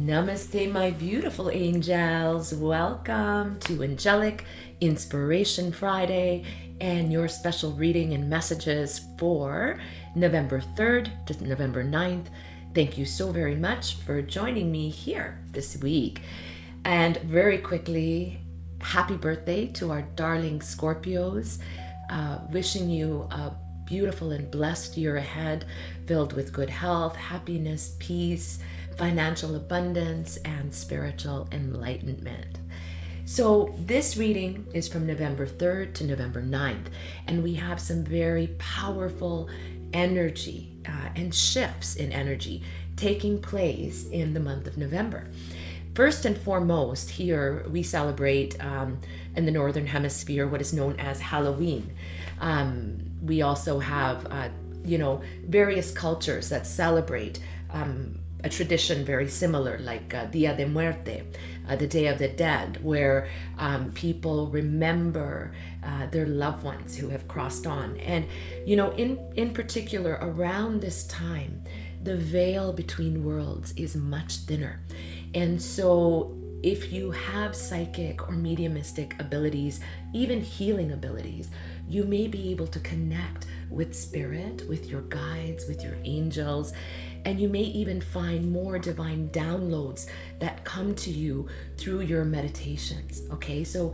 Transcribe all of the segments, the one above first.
Namaste, my beautiful angels. Welcome to Angelic Inspiration Friday and your special reading and messages for November 3rd to November 9th. Thank you so very much for joining me here this week. And very quickly, happy birthday to our darling Scorpios. Wishing you a beautiful and blessed year ahead, filled with good health, happiness, peace, financial abundance, and spiritual enlightenment. So this reading is from November 3rd to November 9th, and we have some very powerful energy and shifts in energy taking place in the month of November. First and foremost, here we celebrate in the Northern Hemisphere what is known as Halloween. We also have, various cultures that celebrate a tradition very similar, like Dia de Muerte, the Day of the Dead, where people remember their loved ones who have crossed on. And, in particular, around this time, the veil between worlds is much thinner. And so if you have psychic or mediumistic abilities, even healing abilities, you may be able to connect with spirit, with your guides, with your angels, and you may even find more divine downloads that come to you through your meditations. Okay, so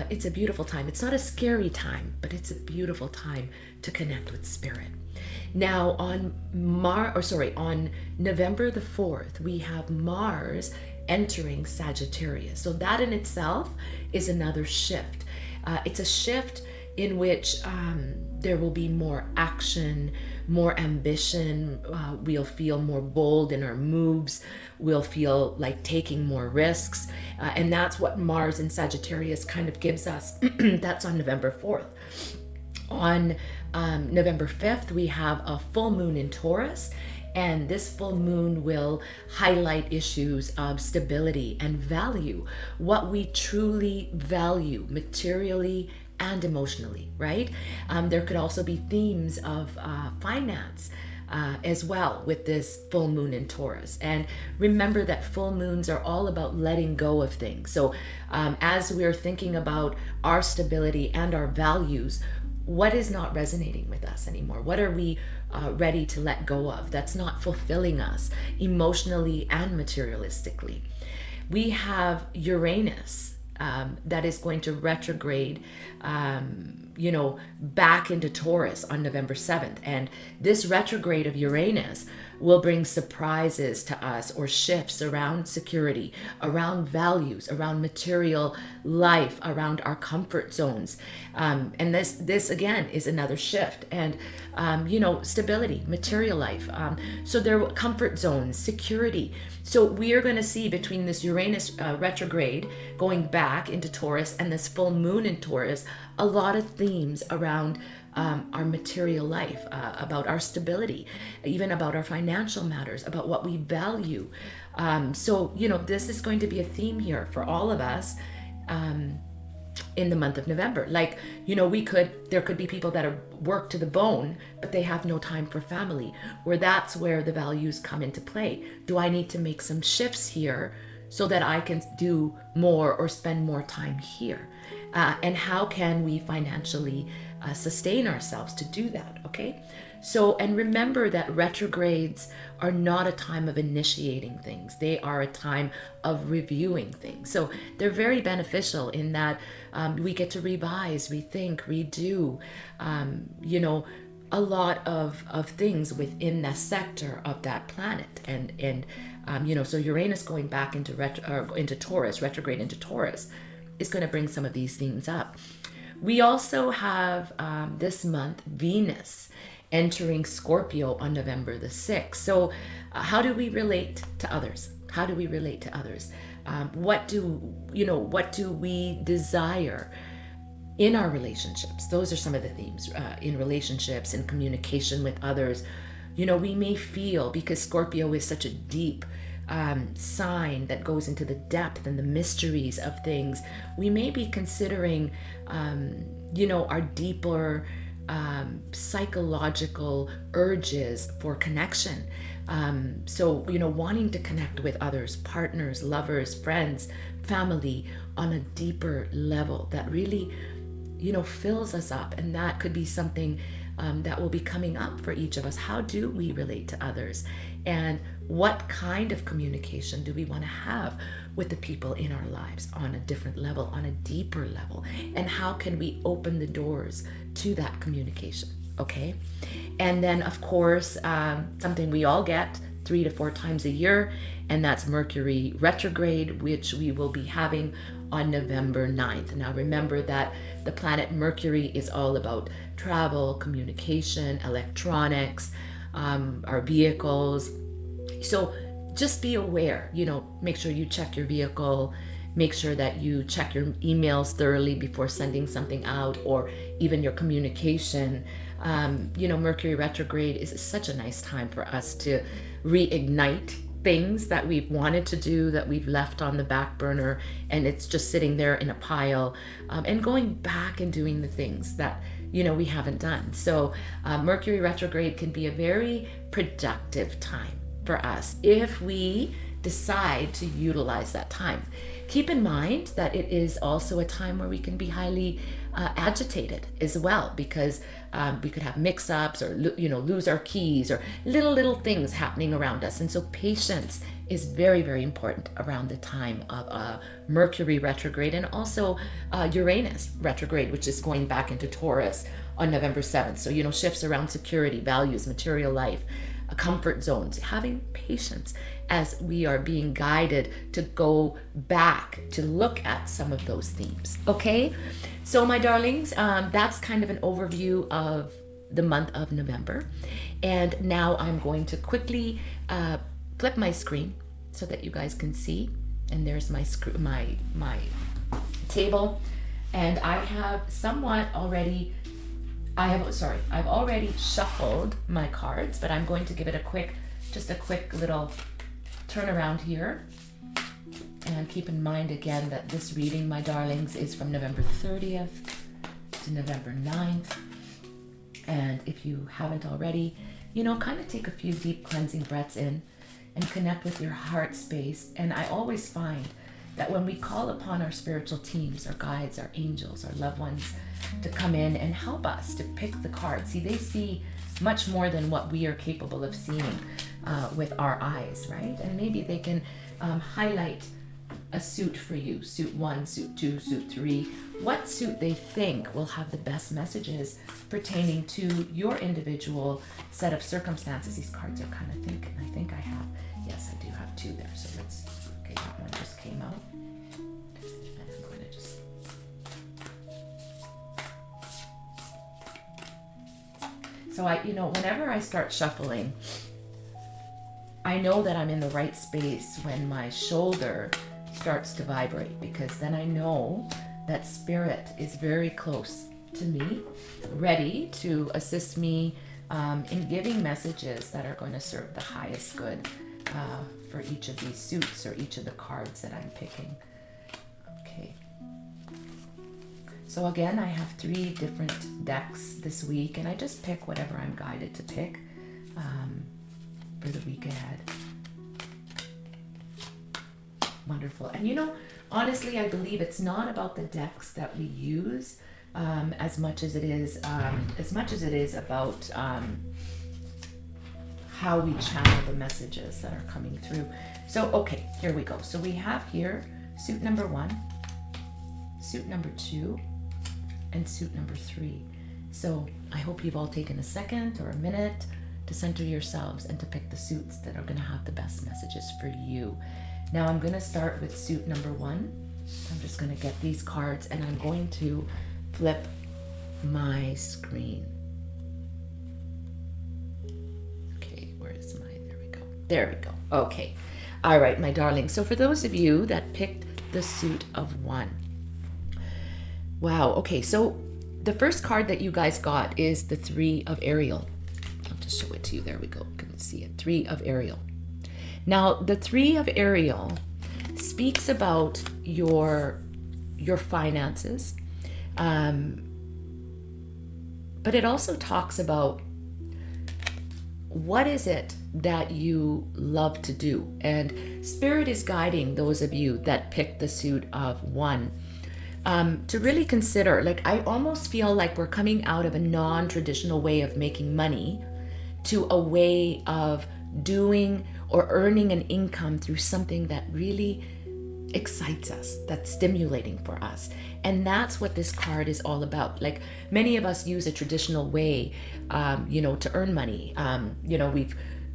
it's a beautiful time. It's not a scary time, but it's a beautiful time to connect with spirit. Now on November the 4th, we have Mars entering Sagittarius. So that in itself is another shift. It's a shift in which there will be more action, more ambition. We'll feel more bold in our moves. We'll feel like taking more risks. And that's what Mars in Sagittarius kind of gives us. That's on November 4th. On November 5th, we have a full moon in Taurus. And this full moon will highlight issues of stability and value, what we truly value materially and emotionally, right? There could also be themes of finance as well with this full moon in Taurus. And remember that full moons are all about letting go of things. So as we're thinking about our stability and our values, what is not resonating with us anymore? What are we ready to let go of that's not fulfilling us emotionally and materialistically? We have Uranus that is going to retrograde, back into Taurus on November 7th. And this retrograde of Uranus will bring surprises to us or shifts around security, around values, around material life, around our comfort zones. And this again is another shift. And, stability, material life. So there are comfort zones, security. So we are going to see between this Uranus retrograde going back into Taurus and this full moon in Taurus, a lot of themes around our material life, about our stability, even about our financial matters, about what we value. So this is going to be a theme here for all of us in the month of November. Like, there could be people that are worked to the bone, but they have no time for family, that's where the values come into play. Do I need to make some shifts here so that I can do more or spend more time here? And how can we financially sustain ourselves to do that? Okay. So, and remember that retrogrades are not a time of initiating things. They are a time of reviewing things. So they're very beneficial in that we get to revise, rethink, redo, a lot of things within the sector of that planet. And so Uranus going back into Taurus, retrograde into Taurus, is going to bring some of these themes up. We also have this month Venus entering Scorpio on November the 6th. So how do we relate to others? How do we relate to others? What do we desire in our relationships? Those are some of the themes in relationships and communication with others. We may feel, because Scorpio is such a deep sign that goes into the depth and the mysteries of things, we may be considering, our deeper psychological urges for connection. So, wanting to connect with others, partners, lovers, friends, family on a deeper level that really, fills us up. And that could be something that will be coming up for each of us. How do we relate to others? And what kind of communication do we want to have with the people in our lives on a different level, on a deeper level? And how can we open the doors to that communication? Okay. And then, of course, something we all get 3 to 4 times a year, and that's Mercury retrograde, which we will be having on November 9th. Now, remember that the planet Mercury is all about travel, communication, electronics, our vehicles. So just be aware, make sure you check your vehicle, make sure that you check your emails thoroughly before sending something out, or even your communication. Mercury retrograde is such a nice time for us to reignite things that we've wanted to do, that we've left on the back burner, and it's just sitting there in a pile, and going back and doing the things that we haven't done. So Mercury retrograde can be a very productive time for us if we decide to utilize that time. Keep in mind that it is also a time where we can be highly agitated as well, because we could have mix-ups, or lose our keys, or little things happening around us. And so patience is very, very important around the time of Mercury retrograde, and also Uranus retrograde, which is going back into Taurus on November 7th. So shifts around security, values, material life, comfort zones, having patience as we are being guided to go back to look at some of those themes. Okay, so my darlings, that's kind of an overview of the month of November. And now I'm going to quickly flip my screen so that you guys can see. And there's my table, and I have I've already shuffled my cards, but I'm going to give it a quick little turn around here. And keep in mind again that this reading, my darlings, is from November 30th to November 9th. And if you haven't already, kind of take a few deep cleansing breaths in and connect with your heart space. And I always find that when we call upon our spiritual teams, our guides, our angels, our loved ones to come in and help us to pick the cards. See, they see much more than what we are capable of seeing with our eyes, right? And maybe they can highlight a suit for you, suit 1, suit 2, suit 3, what suit they think will have the best messages pertaining to your individual set of circumstances. These cards are kind of thick, and I think I have, yes, I do have 2 there. So okay, that one just came out. And I'm going to just, so whenever I start shuffling, I know that I'm in the right space when my shoulder starts to vibrate, because then I know that spirit is very close to me, ready to assist me in giving messages that are going to serve the highest good for each of these suits, or each of the cards that I'm picking. Okay. So again, I have 3 different decks this week, and I just pick whatever I'm guided to pick for the week ahead. Wonderful. And honestly, I believe it's not about the decks that we use as much as it is about how we channel the messages that are coming through. So okay, here we go. So we have here suit number 1, suit number 2, and suit number 3. So I hope you've all taken a second or a minute to center yourselves and to pick the suits that are going to have the best messages for you. Now I'm going to start with suit number 1. I'm just going to get these cards, and I'm going to flip my screen. Okay, where is there we go. There we go. Okay. All right, my darling. So for those of you that picked the suit of 1. Wow. Okay, so the first card that you guys got is the 3 of Ariel. I'll just show it to you. There we go. You can see it. 3 of Ariel. Now, the 3 of Ariel speaks about your finances, But it also talks about what is it that you love to do. And Spirit is guiding those of you that pick the suit of one, to really consider, like, I almost feel like we're coming out of a non-traditional way of making money to a way of doing or earning an income through something that really excites us, that's stimulating for us. And that's what this card is all about. Like, many of us use a traditional way, to earn money.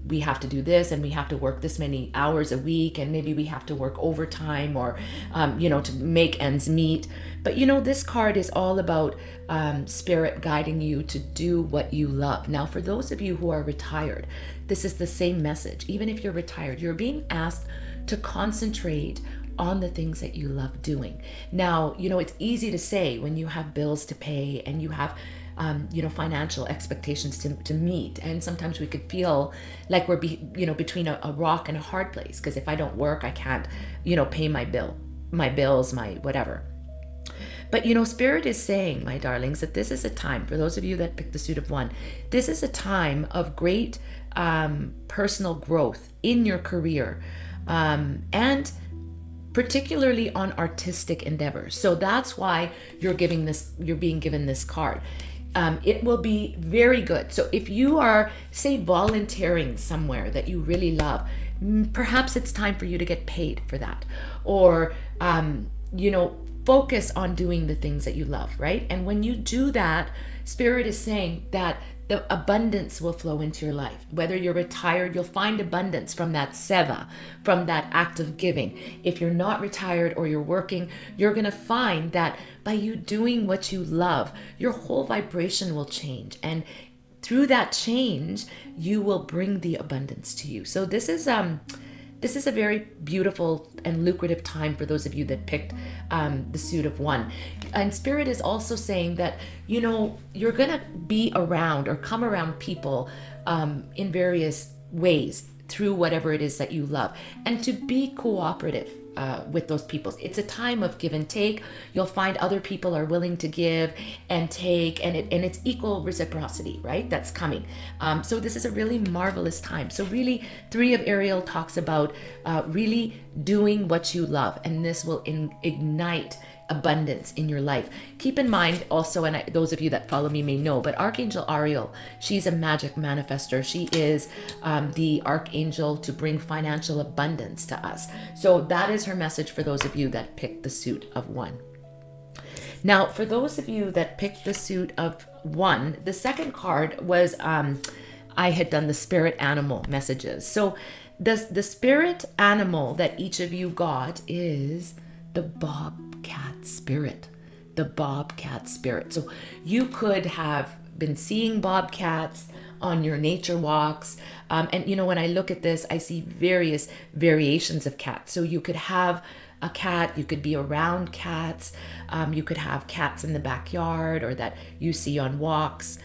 We have to do this, and we have to work this many hours a week, and maybe we have to work overtime, or to make ends meet. But this card is all about Spirit guiding you to do what you love. Now, for those of you who are retired, this is the same message. Even if you're retired, you're being asked to concentrate on the things that you love doing. Now, it's easy to say when you have bills to pay and you have financial expectations to meet. And sometimes we could feel like we're between a rock and a hard place, because if I don't work, I can't, pay my bills, my whatever. But Spirit is saying, my darlings, that this is a time, for those of you that pick the suit of one, this is a time of great personal growth in your career, and particularly on artistic endeavors. So that's why you're being given this card. It will be very good. So if you are, say, volunteering somewhere that you really love, perhaps it's time for you to get paid for that, or focus on doing the things that you love, right? And when you do that, Spirit is saying that the abundance will flow into your life. Whether you're retired, you'll find abundance from that seva, from that act of giving. If you're not retired or you're working, you're going to find that by you doing what you love, your whole vibration will change. And through that change, you will bring the abundance to you. So this is a very beautiful and lucrative time for those of you that picked the suit of one. And Spirit is also saying that, you're going to be around or come around people in various ways through whatever it is that you love. And to be cooperative with those people. It's a time of give and take. You'll find other people are willing to give and take, and it's equal reciprocity, right? That's coming. So this is a really marvelous time. So really, Three of Ariel talks about really doing what you love, and this will ignite abundance in your life. Keep in mind also, and those of you that follow me may know, but Archangel Ariel, she's a magic manifester. She is the archangel to bring financial abundance to us. So that is her message for those of you that picked the suit of one. Now, for those of you that picked the suit of one, the second card was I had done the spirit animal messages. So the spirit animal that each of you got is the bobcat spirit. The bobcat spirit. So you could have been seeing bobcats on your nature walks. And when I look at this, I see various variations of cats. So you could have a cat, you could be around cats, you could have cats in the backyard or that you see on walks.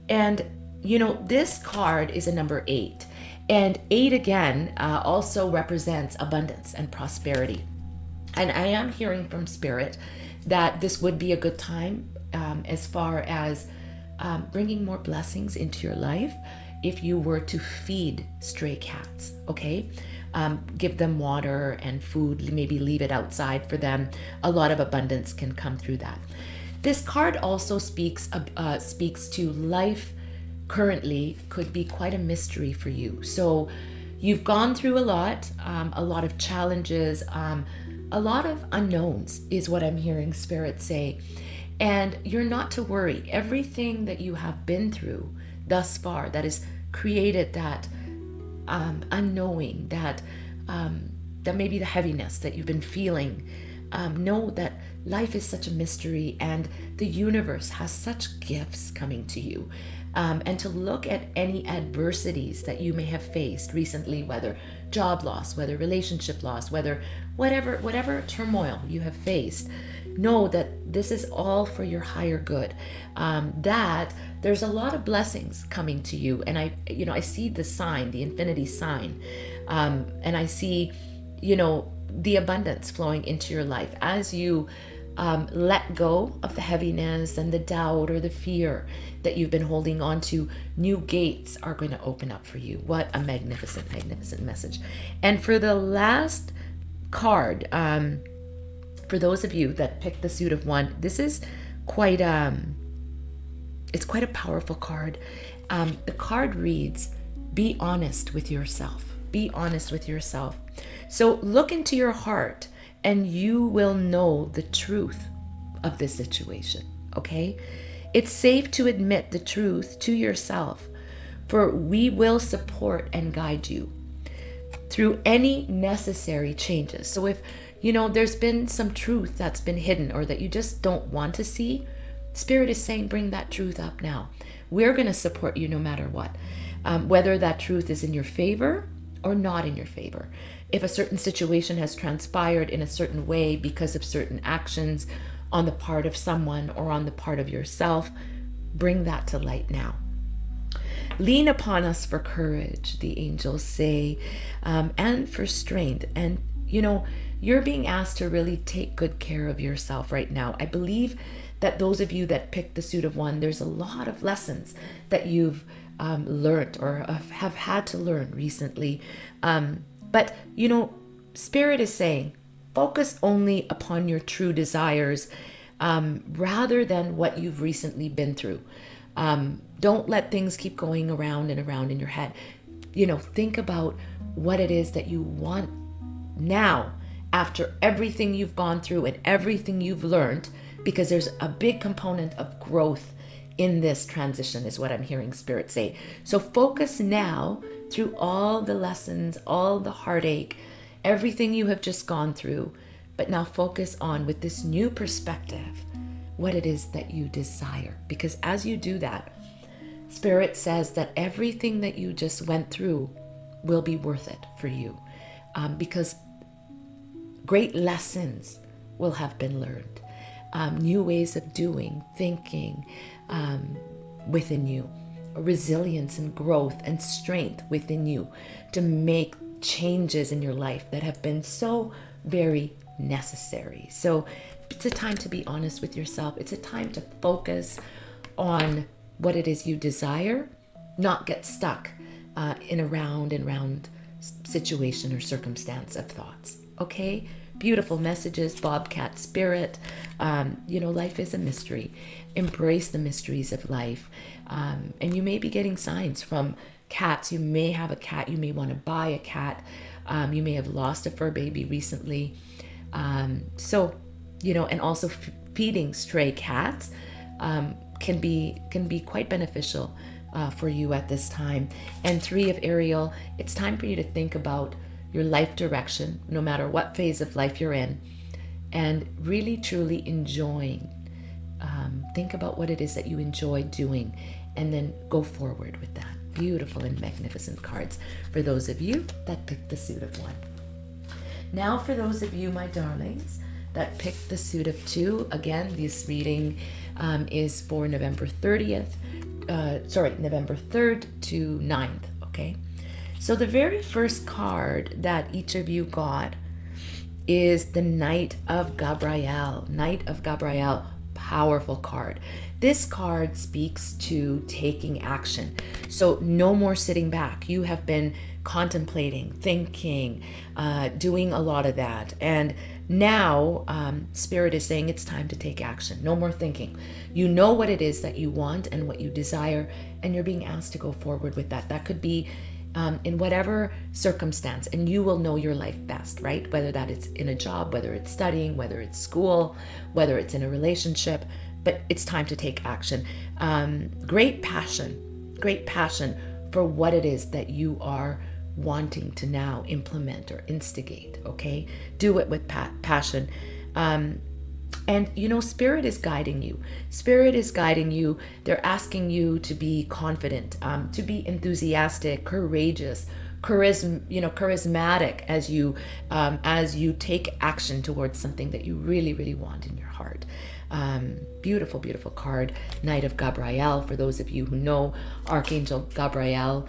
And this card is a number 8. And 8 again also represents abundance and prosperity. And I am hearing from Spirit that this would be a good time as far as bringing more blessings into your life if you were to feed stray cats, okay? Give them water and food, maybe leave it outside for them. A lot of abundance can come through that. This card also speaks to life currently could be quite a mystery for you. So you've gone through a lot of challenges, a lot of unknowns is what I'm hearing Spirit say. And you're not to worry. Everything that you have been through thus far that has created that unknowing, that maybe the heaviness that you've been feeling, know that life is such a mystery and the universe has such gifts coming to you. And to look at any adversities that you may have faced recently, whether job loss, whether relationship loss, whatever turmoil you have faced, know that this is all for your higher good. That there's a lot of blessings coming to you, and I see the sign, the infinity sign, and I see, the abundance flowing into your life as you let go of the heaviness and the doubt or the fear that you've been holding on to. New gates are going to open up for you. What a magnificent, magnificent message. And for the last card, for those of you that picked the suit of one, this is quite it's quite a powerful card. The card reads, be honest with yourself. Be honest with yourself. So look into your heart and you will know the truth of this situation, okay? It's safe to admit the truth to yourself, for we will support and guide you through any necessary changes. So if, there's been some truth that's been hidden or that you just don't want to see, Spirit is saying, bring that truth up now. We're going to support you no matter what, whether that truth is in your favor or not in your favor. If a certain situation has transpired in a certain way because of certain actions on the part of someone or on the part of yourself, bring that to light now. Lean upon us for courage, the angels say, and for strength. And, you're being asked to really take good care of yourself right now. I believe that those of you that picked the suit of one, there's a lot of lessons that you've learned or have had to learn recently. But, Spirit is saying, focus only upon your true desires rather than what you've recently been through. Don't let things keep going around and around in your head. Think about what it is that you want now after everything you've gone through and everything you've learned, because there's a big component of growth in this transition is what I'm hearing Spirit say. So focus now through all the lessons, all the heartache, everything you have just gone through, but now focus on, with this new perspective, what it is that you desire. Because as you do that, Spirit says that everything that you just went through will be worth it for you, because great lessons will have been learned. New ways of doing, thinking within you, resilience and growth and strength within you to make changes in your life that have been so very necessary. So it's a time to be honest with yourself. It's a time to focus on what it is you desire, not get stuck in a round and round situation or circumstance of thoughts. Okay? Beautiful messages, Bobcat Spirit. Life is a mystery. Embrace the mysteries of life. And you may be getting signs from cats. You may have a cat. You may want to buy a cat. You may have lost a fur baby recently. And also feeding stray cats can be quite beneficial for you at this time. And 3 of Ariel, it's time for you to think about your life direction, no matter what phase of life you're in, and really truly enjoying. Think about what it is that you enjoy doing and then go forward with that. Beautiful and magnificent cards for those of you that picked the suit of 1. Now for those of you, my darlings, that picked the suit of 2, again, this reading is for November 3rd to 9th, okay? So the very first card that each of you got is the Knight of Gabriel. Knight of Gabriel, powerful card. This card speaks to taking action. So no more sitting back. You have been contemplating, thinking, doing a lot of that. And now Spirit is saying it's time to take action. No more thinking. You know what it is that you want and what you desire, and you're being asked to go forward with that. That could be in whatever circumstance, and you will know your life best, right? Whether that is in a job, whether it's studying, whether it's school, whether it's in a relationship, but it's time to take action. Great passion for what it is that you are wanting to now implement or instigate, okay? Do it with passion. And Spirit is guiding you. Spirit is guiding you. They're asking you to be confident, to be enthusiastic, courageous, charismatic as you take action towards something that you really, really want in your heart. Beautiful, beautiful card, Knight of Gabriel. For those of you who know, Archangel Gabriel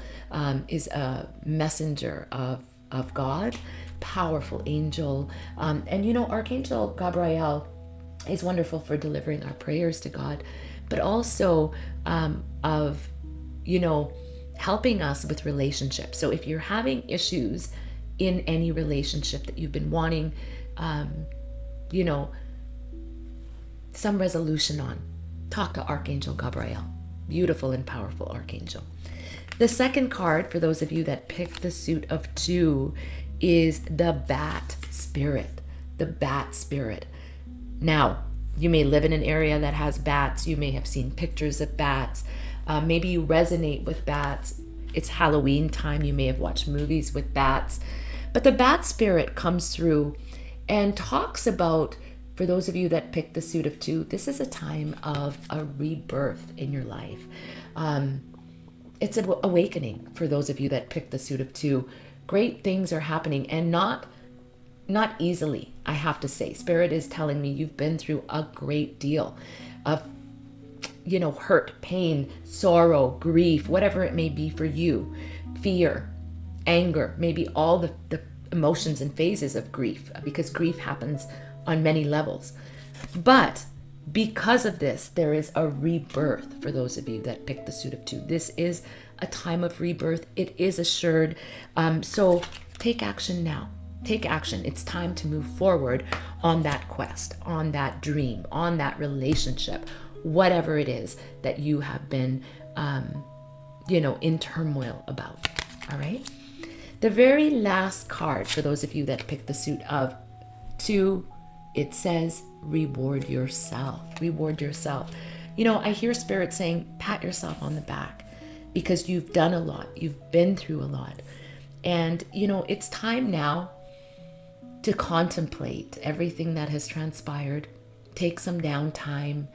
is a messenger of God, powerful angel. And Archangel Gabriel He's wonderful for delivering our prayers to God, but also of, you know, helping us with relationships. So if you're having issues in any relationship that you've been wanting, you know, some resolution on, talk to Archangel Gabriel. Beautiful and powerful Archangel. The second card, for those of you that picked the suit of 2, is the Bat Spirit. The Bat Spirit. Now, you may live in an area that has bats. You may have seen pictures of bats. Maybe you resonate with bats. It's Halloween time. You may have watched movies with bats. But the Bat Spirit comes through and talks about, for those of you that picked the suit of 2, this is a time of a rebirth in your life. It's an awakening for those of you that picked the suit of 2. Great things are happening, and not easily, I have to say. Spirit is telling me you've been through a great deal of, you know, hurt, pain, sorrow, grief, whatever it may be for you, fear, anger, maybe all the emotions and phases of grief, because grief happens on many levels. But because of this, there is a rebirth for those of you that picked the suit of 2. This is a time of rebirth. It is assured. So take action now. Take action. It's time to move forward on that quest, on that dream, on that relationship, whatever it is that you have been, you know, in turmoil about. All right. The very last card, for those of you that picked the suit of 2, it says, reward yourself. Reward yourself. You know, I hear Spirit saying, pat yourself on the back, because you've done a lot. You've been through a lot. And, you know, it's time now to contemplate everything that has transpired. Take some downtime.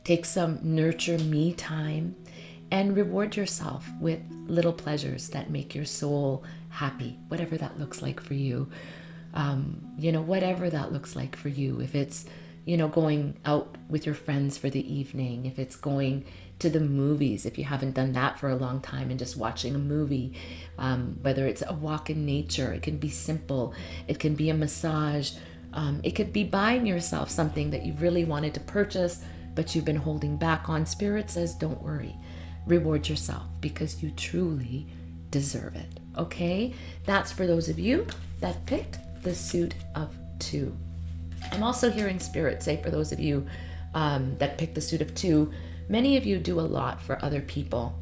Take some nurture me time. And reward yourself with little pleasures that make your soul happy, whatever that looks like for you. You know, whatever that looks like for you. If it's, you know, going out with your friends for the evening, if it's going to the movies, if you haven't done that for a long time, and just watching a movie, whether it's a walk in nature, it can be simple, it can be a massage, it could be buying yourself something that you really wanted to purchase, but you've been holding back on. Spirit says, don't worry, reward yourself, because you truly deserve it. Okay, that's for those of you that picked the suit of 2. I'm also hearing Spirit say, for those of you that picked the suit of 2, many of you do a lot for other people,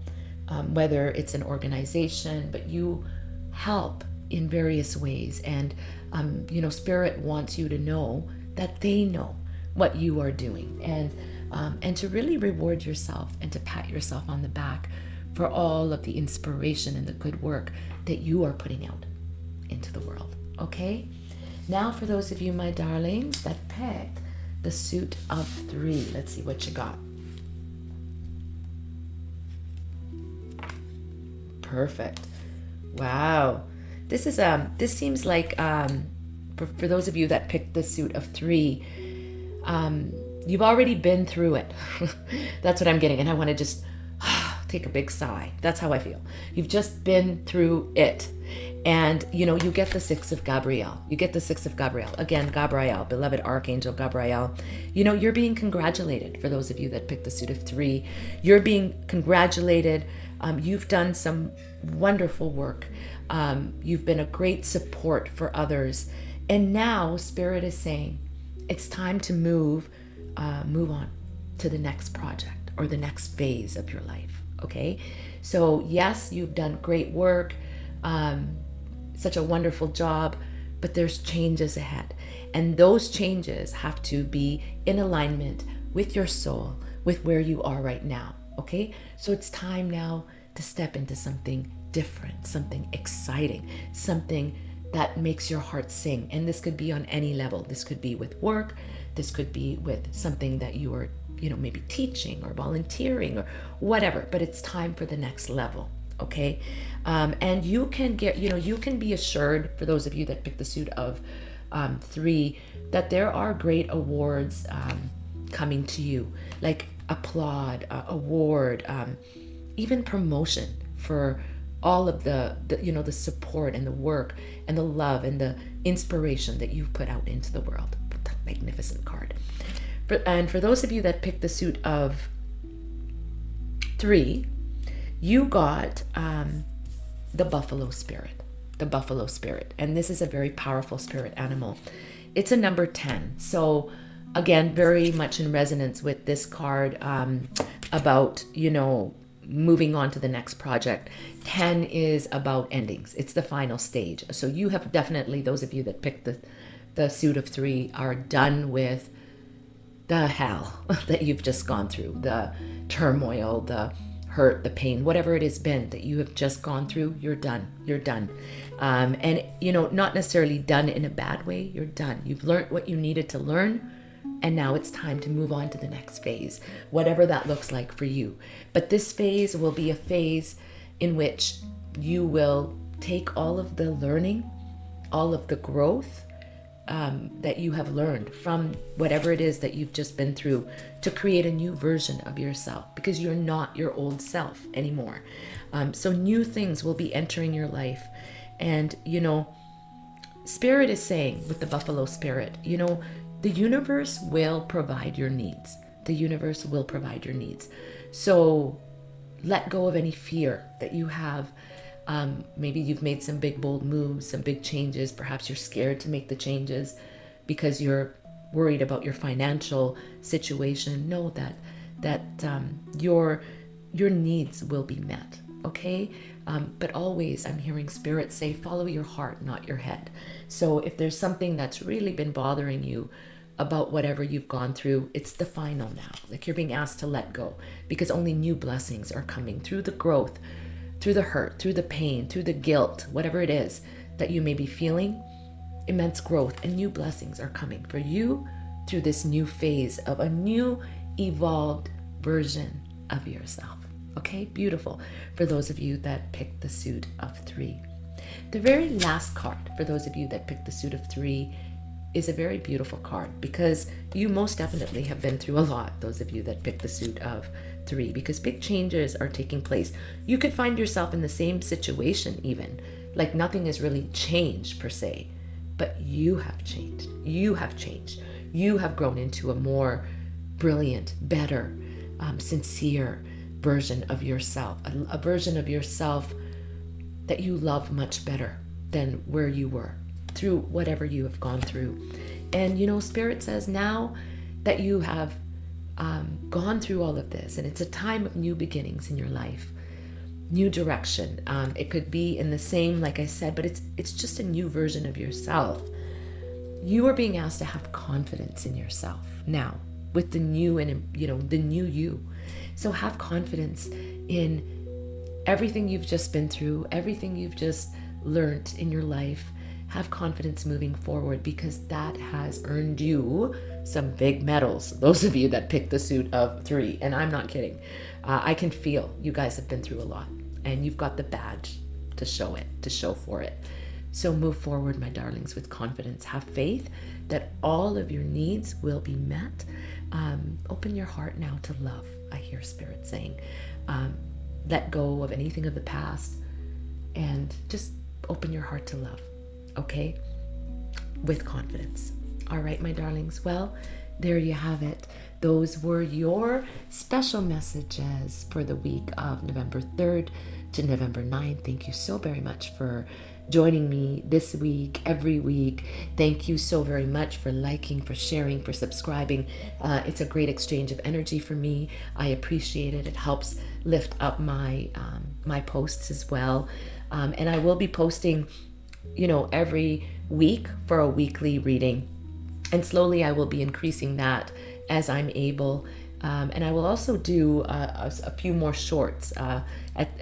whether it's an organization, but you help in various ways. And, you know, Spirit wants you to know that they know what you are doing, and to really reward yourself and to pat yourself on the back for all of the inspiration and the good work that you are putting out into the world. Okay? Now for those of you, my darlings, that picked the suit of 3, let's see what you got. Perfect. Wow. This seems like, for those of you that picked the suit of 3, you've already been through it. That's what I'm getting. And I want to just take a big sigh. That's how I feel. You've just been through it. And, you know, you get the 6 of Gabriel. You get the 6 of Gabriel. Again, Gabriel, beloved Archangel Gabriel. You know, you're being congratulated, for those of you that picked the suit of 3. You're being congratulated. You've done some wonderful work. You've been a great support for others. And now Spirit is saying, it's time to move on to the next project or the next phase of your life. Okay. So yes, you've done great work. Such a wonderful job, but there's changes ahead. And those changes have to be in alignment with your soul, with where you are right now. Okay. So it's time now to step into something different, something exciting, something that makes your heart sing. And this could be on any level. This could be with work. This could be with something that you are, you know, maybe teaching or volunteering or whatever, but it's time for the next level. Okay. And you can get, you know, you can be assured, for those of you that picked the suit of 3, that there are great awards coming to you, like applaud, award, even promotion for all of the you know, the support and the work and the love and the inspiration that you've put out into the world. That magnificent card. And for those of you that picked the suit of 3, you got the buffalo spirit. The buffalo spirit. And this is a very powerful spirit animal. It's a number 10. So again, very much in resonance with this card about, moving on to the next project. 10 is about endings. It's the final stage. So you have definitely, those of you that picked the suit of 3 are done with the hell that you've just gone through, the turmoil, the hurt, the pain, whatever it has been that you have just gone through. You're done. And not necessarily done in a bad way. You're done. You've learned what you needed to learn, and now it's time to move on to the next phase, whatever that looks like for you. But this phase will be a phase in which you will take all of the learning, all of the growth that you have learned from whatever it is that you've just been through, to create a new version of yourself, because you're not your old self anymore. So new things will be entering your life. And, Spirit is saying, with the buffalo spirit, the universe will provide your needs. The universe will provide your needs. So let go of any fear that you have. Maybe you've made some big, bold moves, some big changes. Perhaps you're scared to make the changes because you're worried about your financial situation. Know that your needs will be met, okay? But always, I'm hearing Spirit say, follow your heart, not your head. So if there's something that's really been bothering you about whatever you've gone through, it's the final now. Like, you're being asked to let go, because only new blessings are coming through the growth, through the hurt, through the pain, through the guilt, whatever it is that you may be feeling. Immense growth and new blessings are coming for you through this new phase of a new evolved version of yourself. Okay, beautiful. For those of you that picked the suit of 3. The very last card, for those of you that picked the suit of 3, is a very beautiful card, because you most definitely have been through a lot, those of you that picked the suit of 3, because big changes are taking place. You could find yourself in the same situation even, like nothing has really changed per se, but you have changed. You have changed. You have grown into a more brilliant, better, sincere version of yourself, a version of yourself that you love much better than where you were through whatever you have gone through. And Spirit says, now that you have gone through all of this, and it's a time of new beginnings in your life, new direction. It could be in the same, like I said, but it's just a new version of yourself. You are being asked to have confidence in yourself now, with the new and the new you. So have confidence in everything you've just been through, everything you've just learned in your life. Have confidence moving forward, because that has earned you some big medals. Those of you that picked the suit of 3, and I'm not kidding. I can feel you guys have been through a lot, and you've got the badge to show for it. So move forward, my darlings, with confidence. Have faith that all of your needs will be met. Open your heart now to love. I hear Spirit saying, let go of anything of the past and just open your heart to love. Okay? With confidence. All right, my darlings. Well, there you have it. Those were your special messages for the week of November 3rd to November 9th. Thank you so very much for joining me this week, every week. Thank you so very much for liking, for sharing, for subscribing. It's a great exchange of energy for me. I appreciate it. It helps lift up my posts as well. And I will be posting every week for a weekly reading. And slowly I will be increasing that as I'm able. And I will also do a few more shorts at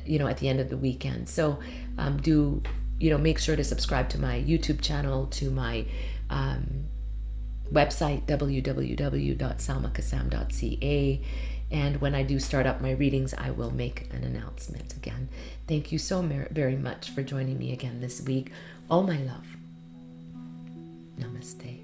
the end of the weekend. So make sure to subscribe to my YouTube channel, to my website, www.salmakassam.ca. And when I do start up my readings, I will make an announcement again. Thank you so very much for joining me again this week. All my love. Namaste.